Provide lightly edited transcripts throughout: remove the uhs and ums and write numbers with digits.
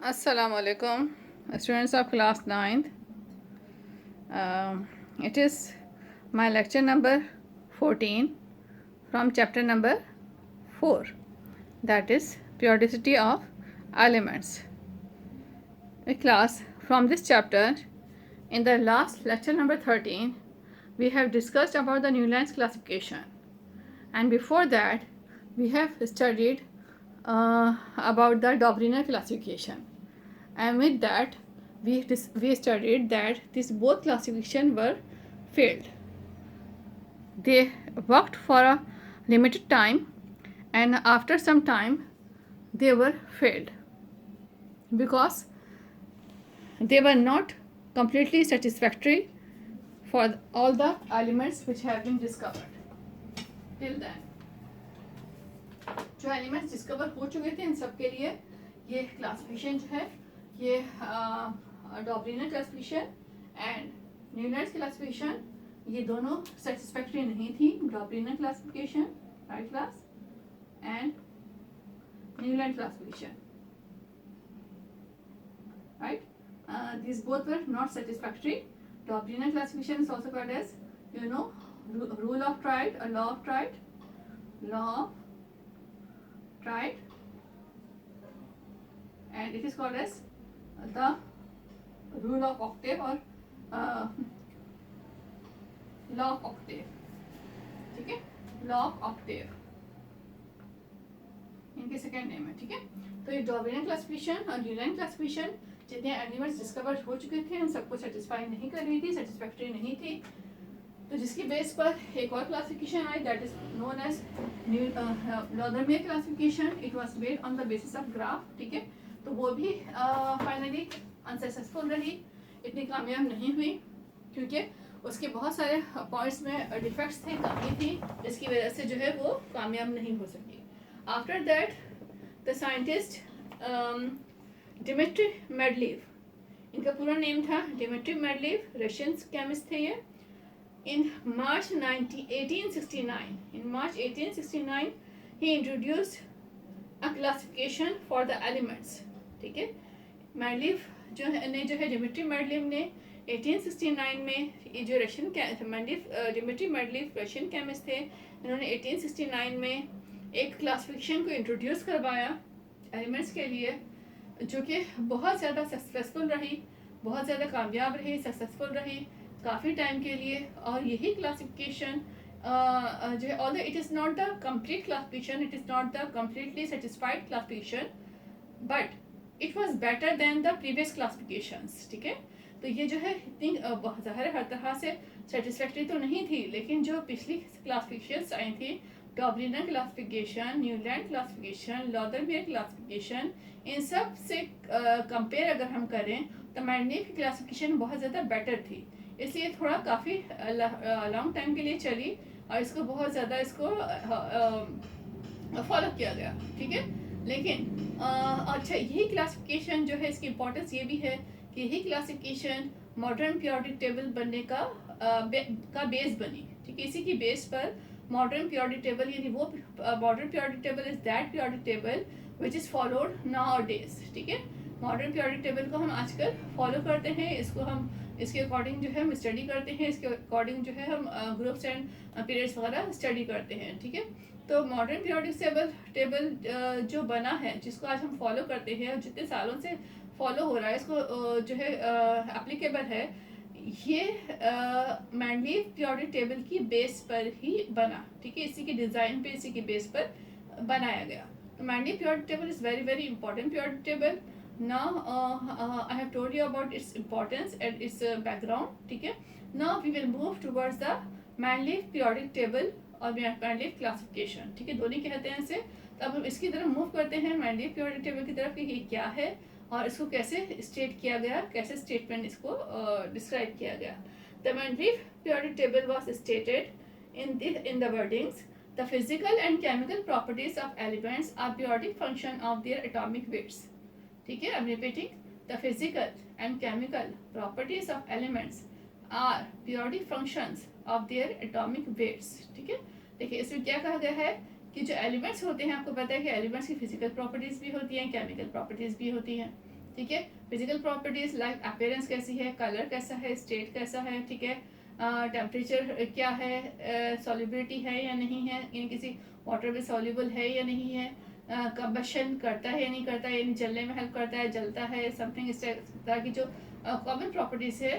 Assalamu alaikum, students of class 9th. It is my lecture number 14 from chapter number 4, that is periodicity of elements. Class, from this chapter, in the last lecture number 13, we have discussed about the Newlands classification, and before that we have studied about the Dobriner classification, and with that we studied that these both classification were failed. They worked for a limited time, and after some time they were failed because they were not completely satisfactory for all the elements which have been discovered till then. जो elements discover हो चुके थे इन सब के लिए ये classification जो है ये Dobereiner classification and Newlands classification ये दोनों सेटिस्फैक्ट्री नहीं थी. Dobereiner classification right class and Newland classification right. These both were not satisfactory. Dobriner classification is also called as rule of Treid or law of Treid. Law of Treid, and it is called as the rule of octave or law of octave. ठीक है, law of octave इनके second name है. ठीक है, तो ये Dobereiner classification और Newland classification जितने एलिमेंट्स डिस्कवर हो चुके थे उन सबको सेटिस्फाई नहीं कर रही थी, सेटिस्फैक्टरी नहीं थी. तो जिसकी बेस पर एक और क्लासिफिकेशन आई that is known as Lothar Meyer classification. It was based on the basis of graph. ठीक है, तो वो भी फाइनली अनसक्सेसफुल रही, इतनी कामयाब नहीं हुई क्योंकि उसके बहुत सारे पॉइंट्स में डिफेक्ट्स थे, कमी थी, जिसकी वजह से जो है वो कामयाब नहीं हो सकी. After that the scientist Dmitri Mendeleev, इनका पूरा नेम था डिमिट्री मेडलीव, रशियन केमिस्ट थे ये. In March 1869, he introduced a classification for the elements. ठीक है, मेडलीव जो है डिमिट्री मेडलीव ने 1869 में ये जो डिमिट्री मेडलीव रशियन केमिस्ट थे, इन्होंने 1869 में एक क्लासिफिकेशन को इंट्रोड्यूस करवाया एलिमेंट्स के लिए, जो कि बहुत ज़्यादा सक्सेसफुल रही, बहुत ज़्यादा कामयाब रही, सक्सेसफुल रही काफ़ी टाइम के लिए. और यही क्लासिफिकेशन जो है, although it is not the complete classification, it is not the completely satisfied classification, but it was better than the previous classifications. ठीक है, तो ये जो है इतनी ज़ाहिर हर तरह से सेटिस्फैक्ट्री तो नहीं थी, लेकिन जो पिछली क्लासिफिकेशंस आई थी, Dobereiner classification, Newland classification, लॉदरमेयर classification, इन सब से कंपेयर अगर हम करें तो मेडलीव की क्लासिफिकेशन बहुत ज़्यादा बेटर थी. इसलिए थोड़ा काफ़ी लॉन्ग टाइम के लिए चली और इसको बहुत ज़्यादा इसको फॉलो किया गया. ठीक है, लेकिन अच्छा यही क्लासिफिकेशन जो है इसकी इम्पोर्टेंस ये भी है कि यही क्लासिफिकेशन मॉडर्न पीरियोडिक टेबल बनने का बेस बनी. ठीक है, इसी की बेस पर मॉडर्न पीरियोडिक टेबल, यानी वो modern periodic table is that periodic table which is followed nowadays. ठीक है, मॉडर्न पीरियोडिक टेबल को हम आजकल फॉलो करते हैं, इसको हम इसके अकॉर्डिंग जो है हम स्टडी करते हैं, इसके अकॉर्डिंग जो है हम ग्रुप्स एंड पीरियड्स वगैरह स्टडी करते हैं. ठीक है, तो मॉडर्न पीरियोडिक टेबल जो बना है, जिसको आज हम फॉलो करते हैं और जितने सालों से फॉलो हो रहा है, इसको जो है एप्लीकेबल है, ये मेडलीव पीरियोडिक टेबल की बेस पर ही बना. ठीक है, इसी की डिज़ाइन पे, इसी की बेस पर बनाया गया. तो मेडलीव periodic table is very very important periodic table. Now I have told you about its importance and its background. ठीक है, now we will move towards the मेडलीव periodic table और मेडलीव classification. ठीक है, दोनों कहते हैं इसे. तो अब हम इसकी तरफ मूव करते हैं, मेडलीव periodic table की तरफ, कि ये क्या है और इसको कैसे स्टेट किया गया, कैसे स्टेटमेंट इसको डिस्क्राइब किया गया. The मेडलीव periodic table was stated in the wordings: the physical and chemical properties of elements are periodic function of their atomic weights. ठीक है, I'm repeating, the physical and chemical properties of elements are periodic functions of their atomic weights. ठीक है, देखिए इसमें क्या कहा गया है कि जो एलिमेंट्स होते हैं, आपको पता है कि एलिमेंट्स की फिजिकल प्रॉपर्टीज़ भी होती हैं, केमिकल प्रॉपर्टीज़ भी होती हैं. ठीक है। फिजिकल प्रॉपर्टीज लाइक अपीयरेंस कैसी है, कलर कैसा है, स्टेट कैसा है, ठीक है, टेम्परेचर क्या है, सॉल्युबिलिटी है या नहीं है, यानी किसी वाटर में सॉल्युबल है या नहीं है, कंबशन करता है या नहीं करता है, यानी जलने में हेल्प करता है, जलता है, समथिंग इस तरह की जो कॉमन प्रॉपर्टीज है,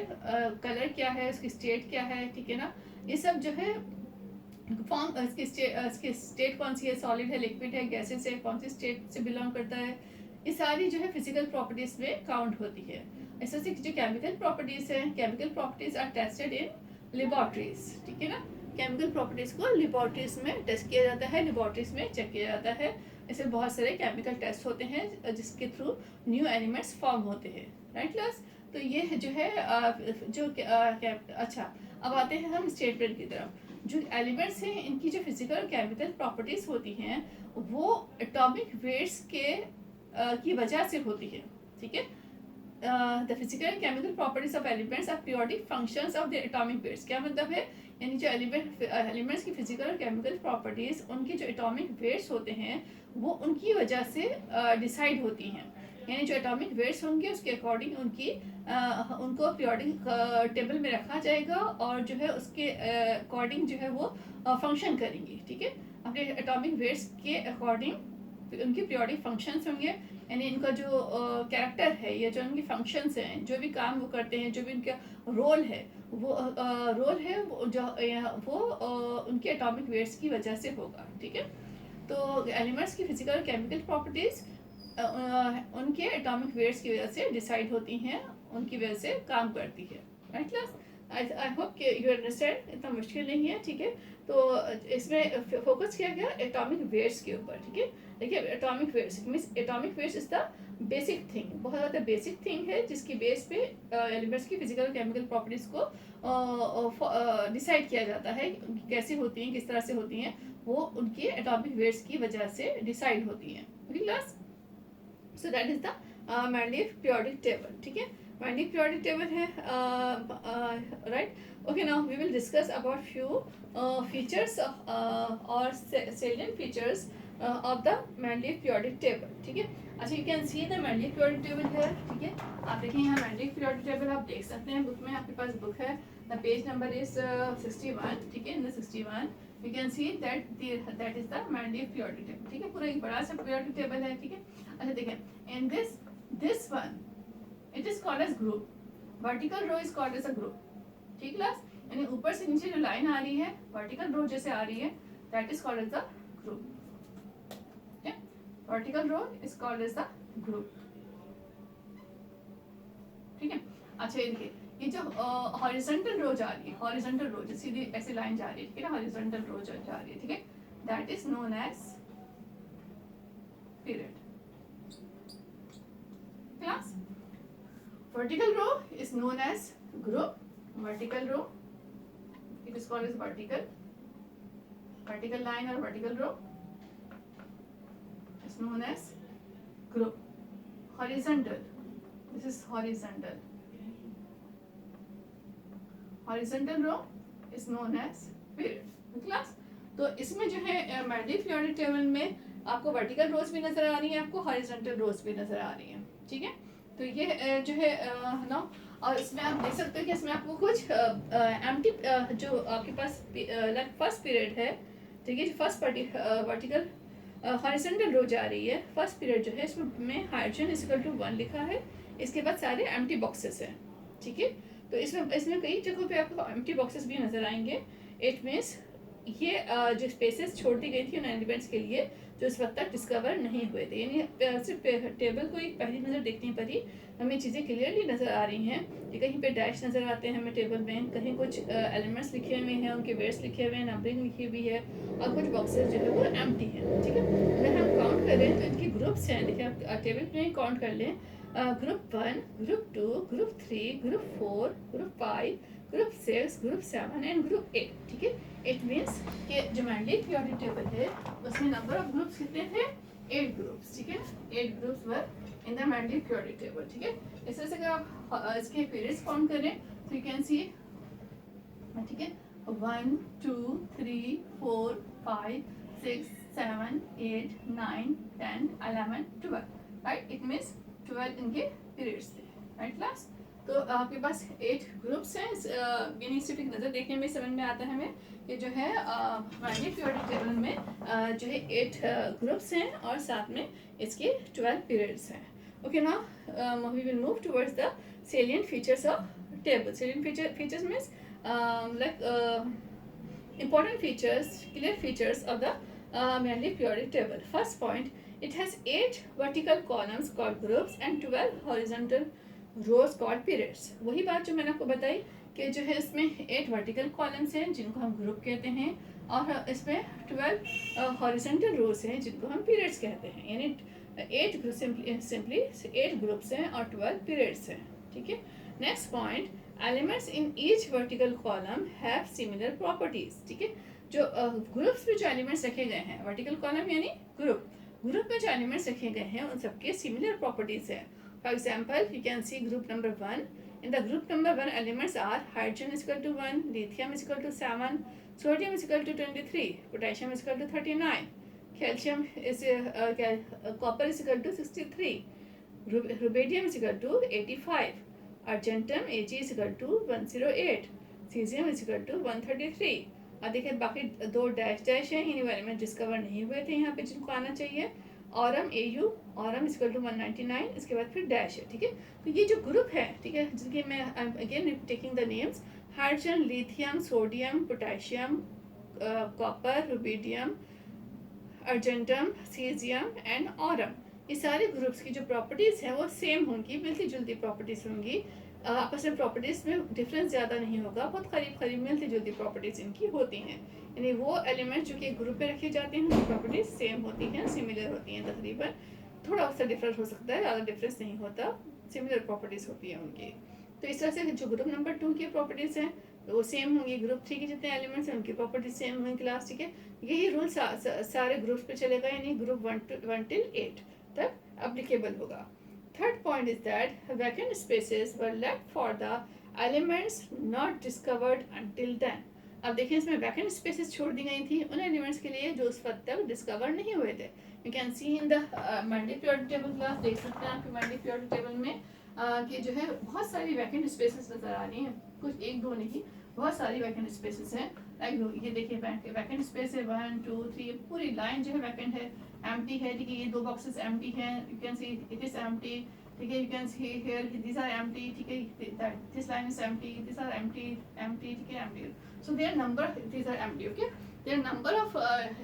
कलर क्या है, उसकी स्टेट क्या है, ठीक है ना, ये सब जो है फॉर्म, इसकी स्टेट कौन सी है, सॉलिड है, लिक्विड है, गैसेस है, कौन सी स्टेट से बिलोंग करता है, ये सारी जो है फिजिकल प्रॉपर्टीज में काउंट होती है। ऐसे से जो केमिकल प्रॉपर्टीज है, chemical properties are tested in laboratories, ठीक है ना, केमिकल प्रॉपर्टीज को लेबोरेटरीज में टेस्ट किया जाता है, लेबोरेटरीज में चेक किया जाता है। ऐसे बहुत सारे केमिकल टेस्ट होते हैं जिसके थ्रू न्यू एलिमेंट्स फॉर्म होते हैं, राइट क्लास। तो ये जो है अच्छा, अब आते हैं हम स्टेटमेंट की तरफ। जो एलिमेंट्स हैं इनकी जो फिजिकल और केमिकल प्रॉपर्टीज होती हैं वो एटॉमिक वेट्स के की वजह से होती है, ठीक है। The physical and chemical properties of elements are periodic functions of the atomic weights. क्या मतलब है, यानी जो एलिमेंट्स की फिजिकल और केमिकल प्रॉपर्टीज, उनके जो एटॉमिक वेट्स होते हैं वो उनकी वजह से डिसाइड होती हैं। यानी जो एटॉमिक वेट्स होंगे उसके अकॉर्डिंग उनको पीरियोडिक टेबल में रखा जाएगा और जो है उसके अकॉर्डिंग जो है वो फंक्शन करेंगी, ठीक है। अपने एटॉमिक वेट्स के अकॉर्डिंग उनके पीरियोडिक फंक्शंस होंगे, यानी इनका जो कैरेक्टर है या जो उनके फंक्शंस हैं, जो भी काम वो करते हैं, जो भी उनका रोल है वो उनके एटॉमिक वेट्स की वजह से होगा, ठीक है। तो एलिमेंट्स की फिजिकल और केमिकल प्रॉपर्टीज उनके एटॉमिक वेट्स की वजह से डिसाइड होती हैं, उनकी वजह से काम करती है, राइट क्लास। आई होप कि यू अंडरस्टैंड, इतना मुश्किल नहीं है, ठीक है। तो इसमें फोकस किया गया एटॉमिक वेट्स के ऊपर, ठीक है। देखिए atomic weights means atomic weights is the basic thing, बहुत ज़्यादा बेसिक थिंग है जिसकी बेस पे एलिमेंट्स की फिजिकल और केमिकल प्रॉपर्टीज को डिसाइड किया जाता है, कैसे होती हैं, किस तरह से होती हैं, वो उनके एटॉमिक वेट्स की वजह से डिसाइड होती हैं, okay class. So that is the Mendeleev periodic table, ठीक है। मैंडलीव पीरियोडिक टेबल है, right. Okay, now we will discuss about few features और salient features of the Mendeleev periodic table, ठीक है। अच्छा, you can see the Mendeleev periodic table है, ठीक है। आप देखिए यहाँ मैंडलीव पीरियोडिक टेबल आप देख सकते हैं बुक में, आपके पास बुक है, द पेज नंबर इज 61, ठीक है। In the 61 you can see that is the Mendeleev periodic table, ठीक है। पूरा एक बड़ा सा periodic table है, ठीक है। अच्छा देखें, in this one it is called as group, vertical row is called as a group, ठीक क्लास। यानी ऊपर से नीचे जो लाइन आ रही है vertical row जैसे आ रही है, that is called as the group, ठीक है। vertical row is called as the group, ठीक है। अच्छा ये देखिए, ये जो हॉरिजॉन्टल रो जा रही है, हॉरिजॉन्टल रो जो सीधी ऐसे लाइन जा रही है, ठीक है ना, हॉरिजॉन्टल रो जा रही है, ठीक है, that is known as period class. Vertical row is known as group, vertical row it is called as vertical line और vertical row is known as group. Horizontal, this is horizontal, horizontal row is known as period class। तो इसमें जो है Mendeleev periodic table में आपको vertical रोज भी नजर आ रही है, आपको हॉरिजॉन्टल रोज भी नजर आ रही है, ठीक है। तो ये जो है ना, और इसमें आप देख सकते हो कि इसमें आपको कुछ एम्प्टी जो आपके पास फर्स्ट पीरियड है, ठीक है, जो फर्स्ट वर्टिकल हॉरिजॉन्टल रो जा रही है, फर्स्ट पीरियड जो है इसमें हाइड्रोजन इज इक्वल टू 1 लिखा है, इसके बाद सारे एम्प्टी बॉक्सेस हैं, ठीक है। तो इसमें कई जगहों पे आपको एम्प्टी बॉक्सेस भी नजर आएंगे। इट मीन्स ये जो स्पेसेस छोड़ दी गई थी उन एलिमेंट्स के लिए जो इस वक्त तक डिस्कवर नहीं हुए थे, यानी सिर्फ टेबल को एक पहली नज़र देखने पर ही हमें चीज़ें क्लियरली नज़र आ रही हैं कि कहीं पे डैश नज़र आते हैं हमें टेबल में, कहीं कुछ एलिमेंट्स लिखे हुए हैं, उनके वेट्स लिखे हुए हैं, नंबरिंग लिखी हुई है, और कुछ बॉक्सेस जो है वो एम्प्टी हैं, ठीक है। अगर हम काउंट करें तो इनके ग्रुप्स हैं, देखिए आप टेबल में काउंट कर लें, group 1, group 2, group 3, group 4, group 5, group 6, group 7 and group 8, ठीक है। इट मीन्स कि जो मैंडलीव पीरियोडिक टेबल है उसमें नंबर ऑफ ग्रुप्स कितने थे, 8 ग्रुप्स, ठीक है। 8 groups were in the Mendeleev periodic table, ठीक है। इस तरह से अगर आप इसके पीरियड्स काउंट करें तो यू कैन सी, ठीक है, 1, 2, 3, 4, 5, 6, 7, 8, 9, 10, 11, 12, राइट। इट मीन्स 12 इनके पीरियड्स थे, राइट क्लास। तो आपके पास 8 ग्रुप्स हैं। यानी सिर्फ एक नज़र देखने में समझ में आता है हमें कि जो है हमारे पीरियोडिक टेबल में जो है 8 ग्रुप्स हैं और साथ में इसके 12 पीरियड्स हैं। Okay, now we will move towards the salient features of table. Salient features means like important features, clear features of the mainly periodic table. First point, it has 8 vertical columns called groups and 12 horizontal rows called periods. वही बात जो मैंने आपको बताई कि जो है इसमें 8 vertical columns हैं जिनको हम group कहते हैं और इसमें 12 horizontal rows हैं जिनको हम periods कहते हैं। यानी 8 simply 8 groups हैं और 12 periods हैं, ठीक है। Next point, elements in each vertical column have similar properties, ठीक है। जो ग्रुप्स में जो एलिमेंट्स रखे गए हैं, वर्टिकल कॉलम यानी ग्रुप में जो एलिमेंट्स रखे गए हैं उन सबके सिमिलर प्रॉपर्टीज है। For example you can see group number 1, in the group number 1 elements are hydrogen is equal to 1, lithium is equal to 7, sodium is equal to 23, potassium is equal to 39, calcium is copper is equal to 63, rubidium is equal to 85, argentum Ag is equal to 108, cesium is equal to 133। और देखिए बाकी 2 dash हैं, इन element discover नहीं हुए थे यहाँ पे जिनको आना चाहिए। Aurum Au, aurum is equal to 199, इसके बाद फिर डैश है, ठीक है। तो ये जो ग्रुप है, ठीक है, जिनके मैं again taking the names, hydrogen, lithium, sodium, potassium, copper, rubidium, argentum, caesium and Aurum, ये सारे ग्रुप्स की जो प्रॉपर्टीज़ हैं वो सेम होंगी, मिलती जुलती प्रॉपर्टीज़ होंगी। आपस में प्रॉपर्टीज़ में डिफरेंस ज़्यादा नहीं होगा, बहुत करीब मिलती जुलती प्रॉपर्टीज़ इनकी होती हैं। यानी वो एलिमेंट जो कि ग्रुप पे रखे जाते हैं उनकी प्रॉपर्टीज़ सेम होती हैं, सिमिलर होती हैं तकरीबन। थोड़ा सा डिफरेंस हो सकता है, ज़्यादा डिफरेंस नहीं होता, सिमिलर प्रॉपर्टीज़ होती हैं उनकी। तो इस तरह से जो ग्रुप नंबर 2 की प्रॉपर्टीज़ हैं वो सेम होंगी, ग्रुप 3 के जितने एलिमेंट्स हैं उनकी प्रॉपर्टीज सेम होंगी क्लास, ठीक है। यही रूल सारे ग्रुप्स पे चलेगा, यानी ग्रुप 1 till 8 तक एप्लीकेबल होगा। Third point is that vacant spaces were left for the elements not discovered until then. अब देखिए इसमें वैकेंट स्पेसेस छोड़ दी गई थी उन एलिमेंट्स के लिए जो उस वक्त तक डिस्कवर नहीं हुए थे। You can C in the multi periodic table class, देख सकते हैं आपके मल्टी पीरियोडिक टेबल में कि जो है बहुत सारी वैकेंट स्पेसेस नजर आ रही हैं, कुछ एक दो नहीं, बहुत सारी वैकेंट स्पेसेस हैं। लाइक ये देखिए वैकेंट स्पेस है 1 2 3, पूरी लाइन जो है वैकेंट है, एम्प्टी है, ठीक है। ये 2 बॉक्सेस एम्प्टी हैं, you can see it is empty, ठीक है। You can see here this are empty, ठीक है। This line is empty, this are empty, ठीक है, empty. So there number, this are empty, okay. There number of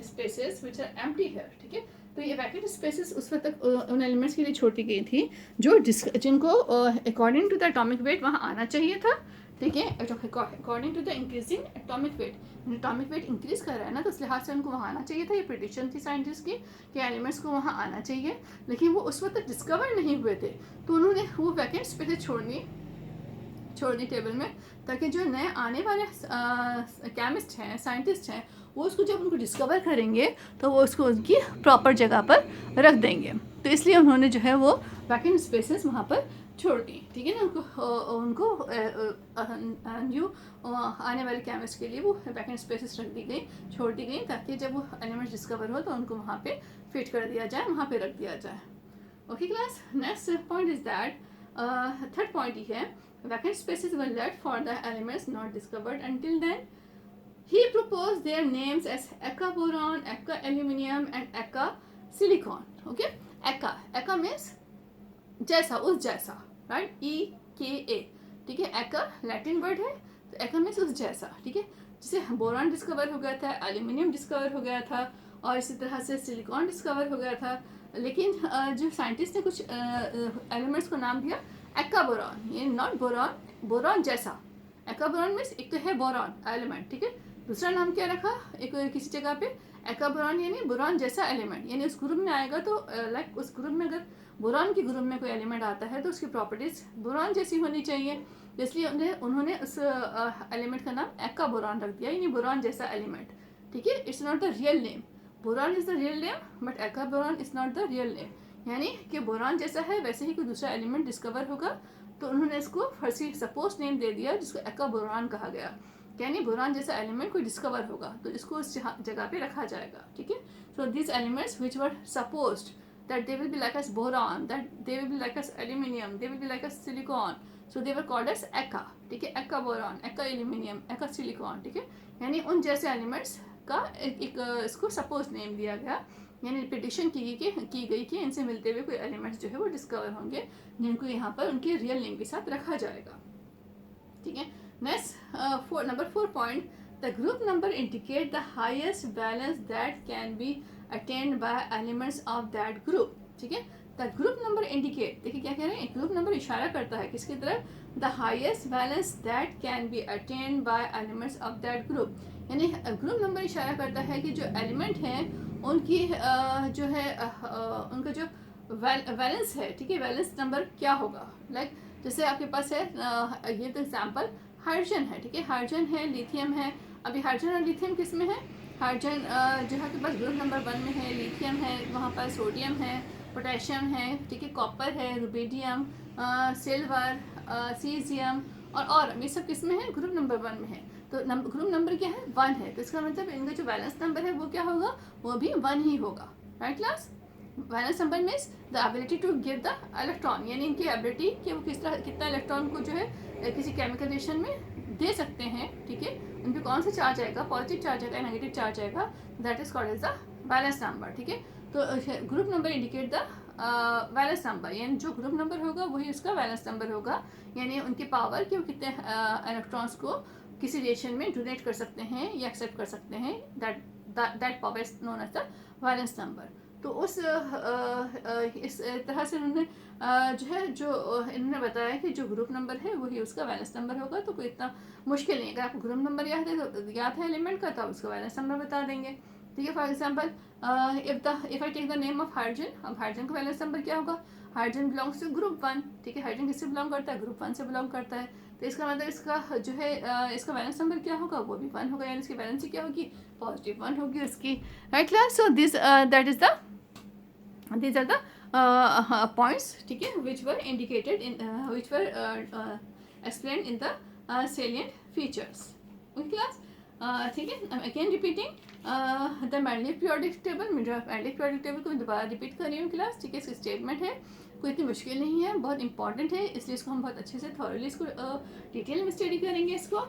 spaces which are empty here, ठीक है। तो ये वैकेंट स्पेसेस उस वक्त तक उन एलिमेंट्स के लिए छोड़ी गई थी जो जिनको according to the atomic weight वहाँ आना चाहिए था, ठीक है। According to the increasing atomic weight increase कर रहा है ना, तो इस लिहाज से उनको वहाँ आना चाहिए था। ये प्रेडिक्शन थी साइंटिस्ट की कि एलिमेंट्स को वहाँ आना चाहिए, लेकिन वो उस वक्त तक डिस्कवर नहीं हुए थे, तो उन्होंने वो वैकेंट स्पेसेस छोड़नी टेबल में, ताकि जो नए आने वाले केमिस्ट हैं, साइंटिस्ट हैं, वो उसको जब उनको डिस्कवर करेंगे तो वो उसको उनकी प्रॉपर जगह पर रख देंगे। तो इसलिए उन्होंने जो है वो वैकेंट स्पेसेस वहाँ पर छोड़ दी, ठीक है ना। उनको न्यू आने वाले केमिस्ट के लिए वो वैकेंट स्पेसेस छोड़ दी गई, ताकि जब वो एलिमेंट्स डिस्कवर हो तो उनको वहाँ पे फिट कर दिया जाए, वहाँ पे रख दिया जाए। Okay class, next point is that, third point ही है, vacant spaces were left for the elements not discovered until then. He proposed their names as Eka boron, Eka aluminium and Eka silicon. Okay, Eka means जैसा, उस जैसा, right? EKA, ठीक है। Eka Latin word है, तो Eka means उस जैसा, ठीक है। जैसे बोरॉन डिस्कवर हो गया था, एल्यूमिनियम डिस्कवर हो गया था, और इसी तरह से सिलिकॉन डिस्कवर हो गया था, लेकिन जो साइंटिस्ट ने कुछ एलिमेंट्स को नाम दिया एक्का बोरॉन, ये नॉट बोरॉन जैसा। एक्का बोरॉन मीन्स एक तो है बोरॉन एलिमेंट, ठीक है। दूसरा नाम क्या रखा एक किसी जगह पे, एक्का बोरॉन यानी बोरॉन जैसा एलिमेंट, यानी उस ग्रुप में आएगा तो लाइक उस ग्रुप में अगर बोरॉन के ग्रुप में कोई एलिमेंट आता है तो उसकी प्रॉपर्टीज बोरॉन जैसी होनी चाहिए, इसलिए उन्होंने उस एलिमेंट का नाम एक्का बोरॉन रख दिया, यानी बोरॉन जैसा एलिमेंट, ठीक है। It's not the real name, boron is the real name but Ekka boron is not the real name, यानी कि बोरॉन जैसा है वैसे ही कोई दूसरा एलिमेंट डिस्कवर होगा, तो उन्होंने इसको फर्सी सपोज नेम दे दिया जिसको एक्का बोरॉन कहा गया, यानी बोरॉन जैसा एलिमेंट कोई डिस्कवर होगा तो इसको उस जगह पे रखा जाएगा, ठीक है। So this elements which were supposed that they will be like as boron, that they will be like as aluminium, they will be like as silicon. So they were called as eka, ठीक है, eka boron, eka aluminium, eka silicon, ठीक है, यानी उन जैसे elements का एक इसको सपोज नेम दिया गया, यानी प्रिडिक्शन की गई कि इनसे मिलते हुए कोई एलिमेंट्स जो है वो डिस्कवर होंगे, जिनको यहाँ पर उनके रियल नेम के साथ रखा जाएगा, ठीक है. Next number 4 point, the group number indicate the highest balance that can be attend bye elements of that group, ठीक है. द ग्रुप नंबर इंडिकेट, देखिए क्या कह रहे हैं, ग्रुप नंबर इशारा करता है किसकी तरफ, the highest balance that can be attend bye elements of that group, यानी ग्रुप नंबर इशारा करता है कि जो एलिमेंट हैं उनकी जो है उनका जो वैलेंस है, ठीक है, वैलेंस नंबर क्या होगा. लाइक जैसे आपके पास है ये तो एग्जांपल हाइड्रोजन है, ठीक है, हाइड्रोजन है, लिथियम है. अभी हाइड्रोजन और लिथियम किस में है, हाइड्रोजन जो है आपके पास ग्रुप नंबर 1 में है, लिथियम है, वहाँ पर सोडियम है, पोटेशियम है, ठीक है, कॉपर है, रुबीडियम, सिल्वर, सीजियम और ये सब किस में है, ग्रुप नंबर 1 में है. तो ग्रुप नंबर क्या है, 1 है. तो इसका मतलब इनका जो वैलेंस नंबर है वो क्या होगा, वो भी 1 ही होगा. Right class, valence number means the ability to give the electron, यानी इनकी एबिलिटी कि वो किस तरह कितना इलेक्ट्रॉन को जो है किसी केमिकल रिएक्शन में दे सकते हैं, ठीक है, उन पर कौन सा चार्ज आएगा, पॉजिटिव चार्ज आएगा, नेगेटिव चार्ज आएगा, that is called as the valence number, ठीक है. तो group number indicate the valence number, यानी जो ग्रुप नंबर होगा वही उसका वैलेंस नंबर होगा, यानी उनकी पावर कि वो कितने इलेक्ट्रॉन्स को किसी रिएक्शन में डोनेट कर सकते हैं या एक्सेप्ट कर सकते हैं, that power is known as the valence number. तो उस इस तरह से उन्होंने इन्होंने बताया कि जो ग्रुप नंबर है वही उसका वैलेंस नंबर होगा. तो कोई इतना मुश्किल नहीं है, अगर आपको ग्रुप नंबर याद है एलिमेंट का, तो आप उसका वैलेंस नंबर बता देंगे, ठीक है. For example if I take the name of hydrogen, अब हाइड्रोजन का वैलेंस नंबर क्या होगा, हाइड्रोजन बिलोंग्स टू ग्रुप 1, ठीक है, हाइड्रोजन किससे बिलोंग करता है, ग्रुप 1 से बिलोंग करता है. तो इसका मतलब इसका जो है इसका वैलेंस नंबर क्या होगा, वो भी 1 होगा, यानी इसकी वैलेंसी क्या होगी, पॉजिटिव 1 होगी उसकी. Right class, so this that is the these are the points, ठीक है, which were indicated in which were explained in the salient features. Okay class, ठीक है. I'm again repeating the Mendeleev periodic table. Mendeleev periodic table को मैं दोबारा repeat कर रही हूँ क्लास, ठीक है. इसकी स्टेटमेंट है, कोई इतनी मुश्किल नहीं है, बहुत इंपॉर्टेंट है, इसलिए इसको हम बहुत अच्छे से थॉरली इसको डिटेल में स्टडी करेंगे इसको,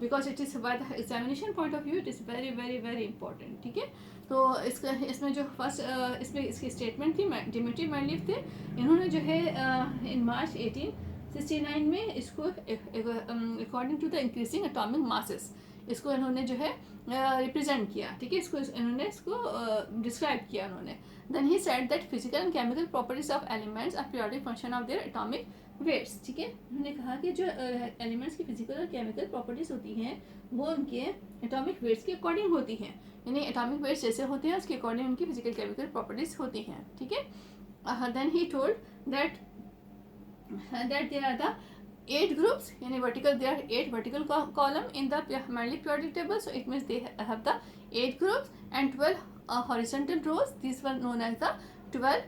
because it is by the examination point of view it is very very very important, ठीक है. तो इसमें जो फर्स्ट इसमें इसकी स्टेटमेंट थी, डिमिट्री मेंडलीव थे, इन्होंने जो है इन मार्च 1869 में इसको according to the increasing atomic masses इसको इन्होंने जो है रिप्रेजेंट किया, ठीक है, इन्होंने इसको डिस्क्राइब किया उन्होंने. Then he said that physical and chemical properties of elements are periodic function of their atomic weights, ठीक है. उन्होंने कहा कि जो एलिमेंट्स की फिजिकल और केमिकल प्रॉपर्टीज होती हैं वो उनके एटॉमिक वेट्स के अकॉर्डिंग होती हैं, यानी एटॉमिक वेट्स जैसे होते हैं उसके अकॉर्डिंग उनकी फिजिकल केमिकल प्रॉपर्टीज होती हैं, ठीक है. Then he told that there are the 8 groups, yani there are 8 vertical column in the Mendeleev periodic table, so it means they have the 8 groups and 12 horizontal rows. These were known as the 12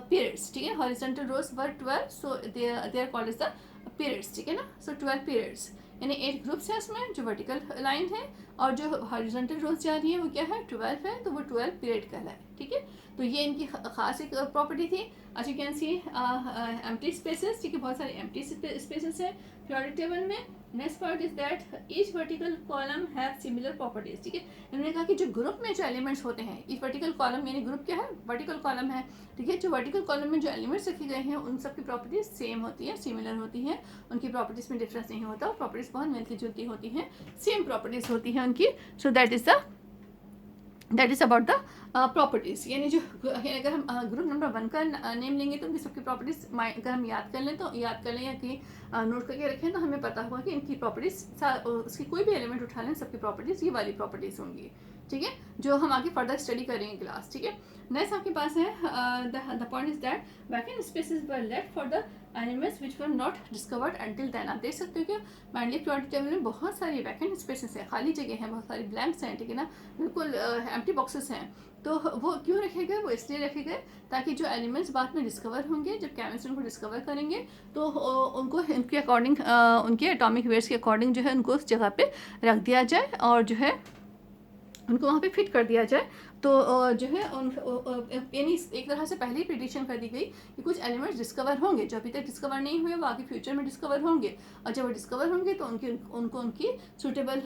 periods, ठीक है. horizontal rows were 12, so they are called as the periods, ठीक है ना. so 12 periods, यानी 8 groups हैं उसमें जो vertical line है, और जो हॉरिजॉन्टल रोज जा रही है वो क्या है, 12 है, तो वो 12 पीरियड कहलाए, ठीक है. तो ये इनकी खास एक प्रॉपर्टी थी. As you can see empty spaces, ठीक है, बहुत सारे एम्प्टी स्पेसेस हैं पीरियोडिक टेबल में. Next part is that each vertical column have similar properties, ठीक है. इन्होंने कहा कि जो ग्रुप में जो एलिमेंट्स होते हैं, ईच वर्टिकल कॉलम यानी ग्रुप क्या है, वर्टिकल कॉलम है, ठीक है. जो वर्टिकल कॉलम में जो एलिमेंट्स रखे गए हैं उन सब की प्रॉपर्टीज सेम होती है, सिमिलर होती हैं, उनकी प्रॉपर्टीज में डिफरेंस नहीं होता, प्रॉपर्टीज बहुत मिलती जुलती होती हैं, सेम प्रॉपर्टीज होती हैं उनकी. सो that is about the properties, यानी जो अगर हम ग्रुप नंबर 1 का नेम लेंगे तो उनकी सबकी प्रॉपर्टीज़ अगर हम याद कर लें या कि नोट करके रखें तो हमें पता होगा कि इनकी प्रॉपर्टीज़ उसकी कोई भी एलिमेंट उठा लें सबकी प्रॉपर्टीज़ ये वाली प्रॉपर्टीज़ होंगी, ठीक है, जो हम आगे फर्दर स्टडी करेंगे क्लास, ठीक है. नेक्स्ट आपके पास है the point is that vacant spaces were left for the elements which were not discovered until then. आप देख सकते हो कि मेंडलीव पीरियोडिक टेबल में बहुत सारी वैकेंट स्पेसेस हैं, खाली जगह हैं, बहुत सारी ब्लैंक्स हैं, ठीक है ना, बिल्कुल एम्प्टी बॉक्सेस हैं. तो वो क्यों रखे गए, वो इसलिए रखे गए ताकि जो एलिमेंट्स बाद में डिस्कवर होंगे, जब केमिस्ट उनको डिस्कवर करेंगे तो उनको इनके अकॉर्डिंग उनके एटॉमिक वेट्स के अकॉर्डिंग जो है उनको उस जगह पे रख दिया जाए और जो है उनको वहाँ पे फिट कर दिया जाए तो जो है यानी एक तरह से पहले ही प्रिडिक्शन कर दी गई कि कुछ एलिमेंट्स डिस्कवर होंगे जो अभी तक डिस्कवर नहीं हुए, वो आगे फ्यूचर में डिस्कवर होंगे, और जब वो डिस्कवर होंगे तो उनको उनकी सूटेबल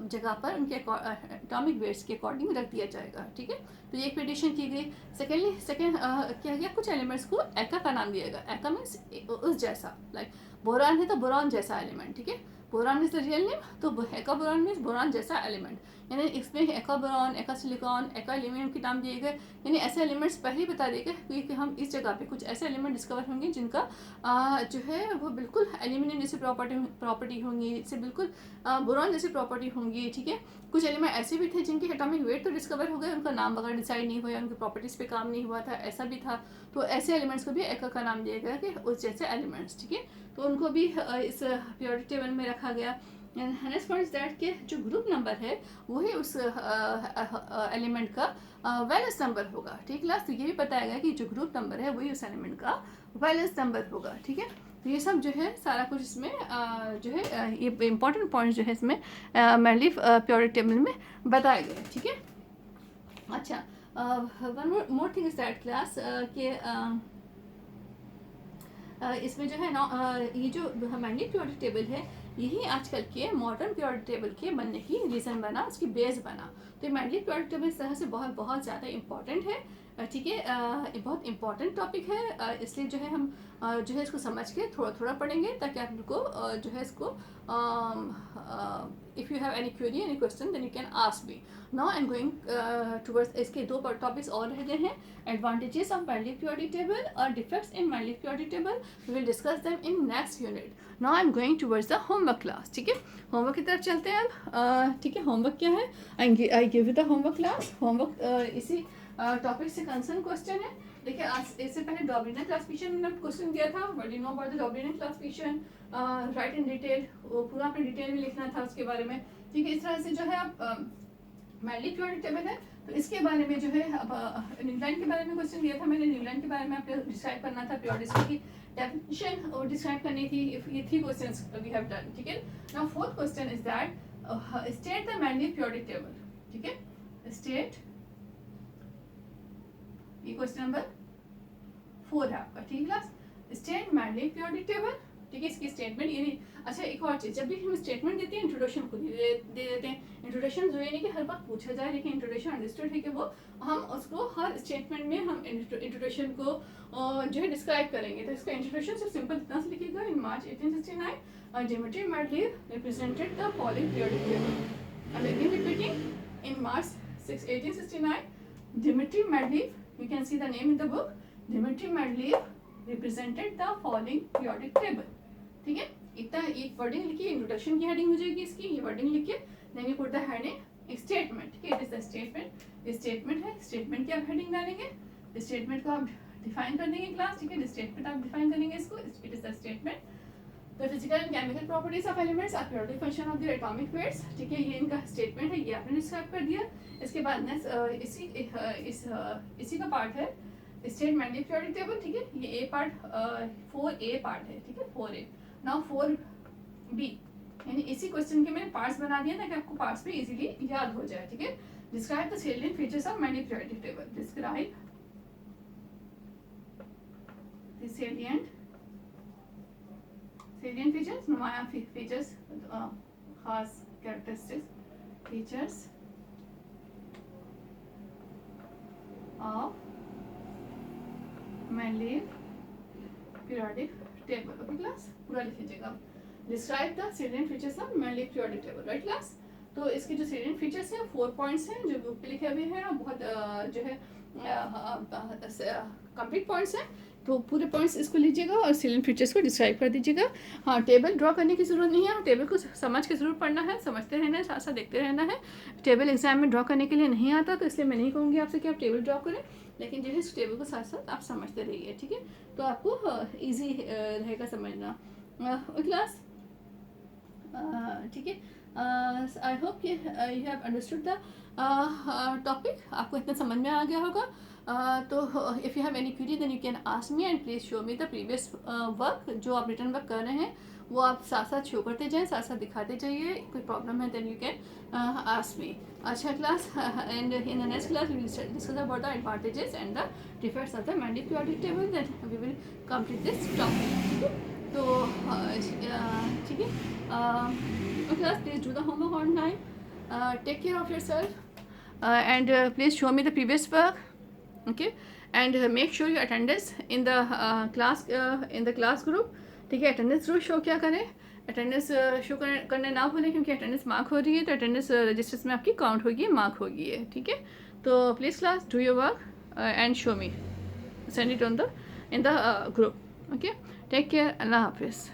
जगह पर उनके एटॉमिक वेट्स के अकॉर्डिंग रख दिया जाएगा। ठीक है, तो ये एक प्रिडिक्शन की गई। सेकेंड क्या गया, कुछ एलिमेंट्स को एका का नाम दिया गया। एका मीन्स उस जैसा, लाइक बोरान है तो बोरान जैसा एलिमेंट। ठीक है, boron is the real name, तो एका बोरान मीन्स बोरान जैसा एलिमेंट, यानी इसमें एका बोरान, एका सिलिकॉन, एका एल्यूमिनियम के नाम दिए गए। यानी ऐसे एलिमेंट्स पहले ही बता दिए गए कि हम इस जगह पे कुछ ऐसे एलिमेंट डिस्कवर होंगे जिनका जो है वो बिल्कुल एल्यूमिनियम जैसी प्रॉपर्टी होंगी, इससे बिल्कुल बोरान जैसी प्रॉपर्टी होंगी। ठीक है, कुछ एलिमेंट ऐसे भी थे जिनके एटॉमिक वेट तो डिस्कवर हो गए, उनका नाम वगैरह डिसाइड नहीं हुआ, उनकी प्रॉपर्टीज़ पे काम नहीं हुआ था, ऐसा भी था। तो ऐसे एलिमेंट्स को भी एका का नाम दिया गया कि उस जैसे एलिमेंट्स। ठीक है, तो उनको भी इस पीरियोडिक टेबल में रखा गया। नेक्स्ट पॉइंट दैट के जो ग्रुप नंबर है वही उस एलिमेंट का वैलेंस नंबर होगा। ठीक है, तो ये भी बताया गया कि जो ग्रुप नंबर है वही उस एलिमेंट का वैलेंस नंबर होगा। ठीक है, तो ये सब जो है सारा कुछ इसमें जो है ये इंपॉर्टेंट पॉइंट जो है इसमें मैंडलीव पीरियोडिक टेबल में बताए गए। ठीक है, अच्छा, one more thing is that class के इसमें जो है ना ये जो मैंडलीव पीरियोडिक टेबल है यही आजकल के मॉडर्न पीरियोडिक टेबल के बनने की रीज़न बना, उसकी बेस बना। तो ये मैंडलीव पीरियोडिक टेबल इस तरह से बहुत बहुत ज़्यादा इंपॉर्टेंट है। ठीक है, ये बहुत इंपॉर्टेंट टॉपिक है, इसलिए जो है हम जो है इसको समझ के थोड़ा थोड़ा पढ़ेंगे ताकि आप लोग को जो है इसको if you have any query any question then you can ask me. Now I am going towards इसके दो टॉपिक्स और रह गए हैं, advantages of Mendeleev periodic table और defects in Mendeleev periodic table. We will discuss them in next unit. Now I am going towards the homework class. ठीक है, homework की तरफ चलते हैं अब। ठीक है, होमवर्क क्या है, I give you the homework class. Homework इसी टॉपिक से कंसर्न क्वेश्चन है। देखिए, आज इससे पहले डॉमिनेंट क्लासिफिकेशन में क्वेश्चन दिया था, what you know about the dominant classification, right in detail, वो पूरा अपने डिटेल में लिखना था उसके बारे में। ठीक है, इस तरह से जो है आप मैंडलीव पीरियोडिक टेबल है तो इसके बारे में जो है अब न्यूलैंड के बारे में क्वेश्चन दिया था मैंने, न्यूलैंड के बारे में आपको डिस्क्राइब करना था, पीरियोडिसिटी की डेफिनेशन और डिस्क्राइब करनी थी। ये 3 क्वेश्चंस वी हैव डन। ठीक है, now fourth question is that state the Mendeleev periodic table. ठीक है, स्टेट, ये क्वेश्चन नंबर 4 है आपका। ठीक class, state Mendeleev periodic table. ठीक है, इसकी स्टेटमेंट ये नहीं। अच्छा, एक और चीज़, जब भी हम स्टेटमेंट देते हैं इंट्रोडक्शन खुद ही दे देते हैं। इंट्रोडक्शन जो है नहीं कि हर बात पूछा जाए, लेकिन इंट्रोडक्शन अंडरस्टूड है कि वो हम उसको हर स्टेटमेंट में हम इंट्रोडक्शन को जो है डिस्क्राइब करेंगे। तो इसका इंट्रोडक्शन सिर्फ सिंपल इतना से लिखिएगा, इन मार्च 1869 Dimitri Mendeleev represented the following periodic table. I'm again repeating, in March 1869 Dimitri Mendeleev, you can see the name in the book, Dimitri Mendeleev represented the following periodic table. ठीक है, इतना एक wording लिखिए, introduction की heading हो जाएगी इसकी, ये वर्डिंग लिखिए, then you put the heading statement. ठीक है, it is the statement, statement है, स्टेटमेंट की आप हेडिंग डालेंगे, स्टेटमेंट को आप डिफाइन कर देंगे क्लास। ठीक है, स्टेटमेंट आप डिफाइन करेंगे इसको, it is the statement. The physical and chemical properties of elements are periodic function of their atomic weights. ठीक है, ये इनका स्टेटमेंट है, ये आपने डिस्क्राइब कर दिया। इसके बाद नेक्स्ट इसी का पार्ट है स्टेट मैंडलीव पीरियोडिक टेबल। ठीक है, ये ए पार्ट 4A पार्ट है। ठीक है, 4A। नाउ 4B, यानी इसी क्वेश्चन के मैंने पार्ट्स बना दिया ताकि आपको पार्ट्स भी इजीली याद हो जाए। ठीक है, describe the salient features of Mendeleev periodic table. Describe the salient features, नुमाया फीचर्स, खास characteristics, features of Mendeleev periodic table. Okay class, पूरा लिख लीजिएगा। Describe the salient features of Mendeleev periodic table, right class. तो इसके जो salient features हैं 4 points हैं जो बुक पे लिखे हुए हैं, बहुत जो है कंप्लीट पॉइंट्स हैं। तो पूरे पॉइंट्स इसको लीजिएगा और सैलिएंट फीचर्स को डिस्क्राइब कर दीजिएगा। हाँ, टेबल ड्रॉ करने की ज़रूरत नहीं है, टेबल को समझ के ज़रूर पढ़ना है, समझते रहना है, साथ साथ देखते रहना है। टेबल एग्जाम में ड्रॉ करने के लिए नहीं आता, तो इसलिए मैं नहीं कहूँगी आपसे कि आप टेबल ड्रॉ करें, लेकिन जो है इस टेबल को साथ साथ आप समझते रहिए। ठीक है, तो आपको ईजी रहेगा समझना। क्लास, ठीक है, आई होप कि you have understood the topic, आपको इतना समझ में आ गया होगा। तो if you have any query then you can ask me and please show me the previous work, जो आप रिटर्न वर्क कर रहे हैं वो आप साथ साथ शो करते जाएं, साथ साथ दिखाते जाइए. कोई प्रॉब्लम है then you can ask me. अच्छा class, and in the next class we will discuss about the advantages and the defects of the mandatory periodic table, then we will complete this topic. तो ठीक है. Class, please do the homework on time. Take care of yourself, and please show me the previous work, okay, and make sure your attendance in the class group. ठीक है, attendance जरूर show क्या करें. Attendance show करने ना भूलें, क्योंकि attendance mark हो रही है तो अटेंडेंस रजिस्टर्स में आपकी काउंट होगी, मार्क होगी है. ठीक है, तो please class do your work and show me, send it on the in the group. Okay, take care, अल्लाह हाफिज़.